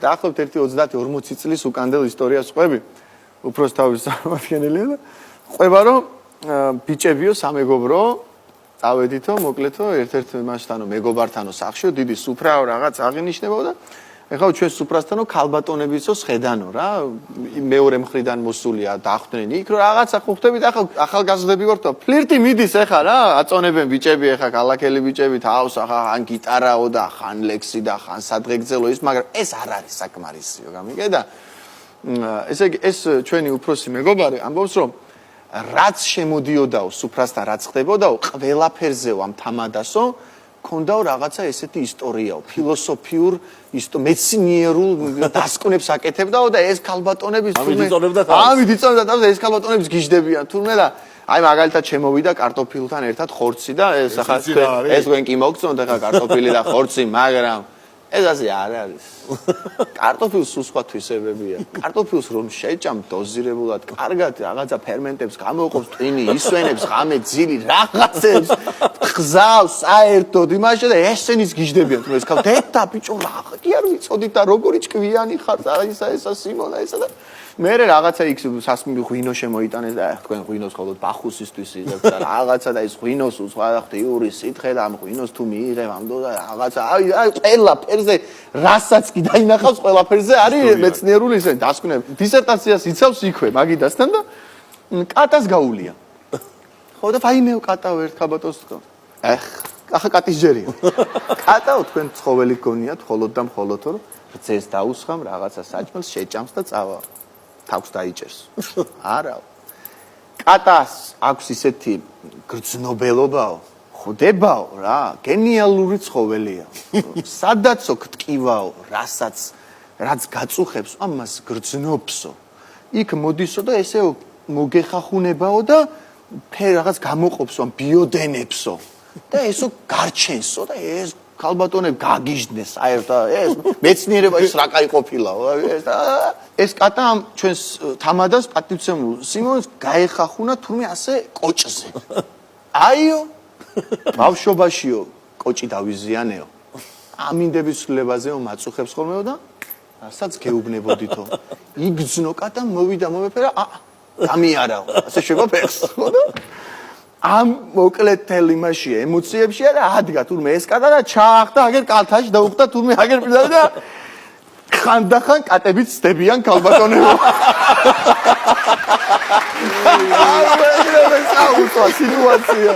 დაახლოებით 30-40 წლის უკანდელ ისტორიას ყვები. Უпрост თავის სამართლიანელია და ყვება რომ ბიჭებიო სამეგობრო წავედითო, მოკლეთო ერთ-ერთ მასთანო მეგობართანო სახშიო დიდი სუფრაო რაღაც აღინიშნებაო და ეხლა ჩვენ სუფრასთანო ქალბატონებისო შედანო რა მეორე მხრიდან მოსულია დახვდნენ იქ რომ რაღაცა ხუხტებით ახალგაზრდები ვართ და ფლირტი მიდის ეხლა რა აწონებენ ბიჭები ეხლა ქალაქელი ბიჭები თავს ახლა ან გიტარაო და ხან ლექსი და ხან სადღეგრძელო ის მაგრამ ეს არ არის საკმარისიო გამიგე და ესე იგი ეს ჩვენი უფროსი მეგობარი ამბობს რომ რაც შემოდიოდაო სუფრასთან რაც ხდებოდაო ყველაფერზეო ამ თამადასო ქონდაო რაღაცა ესეთი ისტორიაო ფილოსოფიურ მეცნიერულ დასკვნებს აკეთებდაო და ეს ქალბატონების ამით იწონებდა თავს ეს ქალბატონების გიждდებიან თურმე და აი მაგალითად შემოვიდა კარტოფილთან ერთად ხორცი და ეს ახლა ეს თქვენ კი მოგწონთ ახლა კარტოფილი და ხორცი მაგრამ ეს ასე არ არის. კარტოფილს სულ სხვა თვისებებია. კარტოფილს რომ შეჭამ დოზირებულად, კარგად რაღაცა ფერმენტებს გამოყოფს, ტვინი, ისვენებს, ღამე, ძილი, რაღაცებს, ხზავს საერთოდ იმაში და ესენის გიждდებიან თუ ეს ქალ დედა ბიჭო რა კი არ ვიცოდით და როგორი ჭკვიანი ხარ ესა სიმონა ესა და მე რაღაცა იქ სასმი ღვინო შემოიტანეს და თქვენ ღვინოს ხოლმე ბახუსისთვის იღებთ და რაღაცა და ეს ღვინოს სხვა ღთიური სითხე და ამ ღვინოს თუ მიიღებ ამდო და რაღაცა აი ყველაფერზე რასაც კი დაინახავს ყველაფერზე არის მეცნიერული ისე დასკვნები დისერტაციას იცავს იქვე მაგიდასთან და კატას გაულია ხო და ფაიმეო კატაო ერთ ქაბატონს თქო ახლა კატის ჯერია კატაო თქვენ ცხოველი გონიათ მხოლოდ და მხოლოდ რომ ძეს დაუსხამ რაღაცა საჭმელს შეჭამს და წავა თავს დაიჭერს. არა. კატას აქვს ისეთი გრძნობელობაო, ხდებაო რა, გენიალური ცხოველია. სადაცო გტკივაო, რაც გაწუხებს, ამას გრძნობსო. იქ მოდისო და ესე მოგეხახუნებაო და რაღაც გამოყოფსო, ბიოდენებსო. და ესო გარჩენსო და ეს ქალბატონები გაგიჟდნენ საერთოდ ეს მეცნიერება ის რა კაი ყოფილაო ეს კატა ჩვენს თამადას პატივცემულ სიმონს გაეხახუნა თურმე ასე კოჭზე აიო ბავშვობაშიო კოჭი დავიზიანეო ამინდების ცვლილებაზეო მაწუხებს ხოლმეო და რასაც გეუბნებოდითო იგრძნო კატა მოვიდა მომეფერა გამიარაო ასე შეგვაფერს ხო და ამ მოკლეთელ იმაშია ემოციებში არა ადგა თურმე ეს კატა და ჩაახდა აგერ კალთაში და უხდა თურმე აგერ პირდა და ხანდახან კატებიც ცდებიან ქალბატონებო აა მე სიტუაცია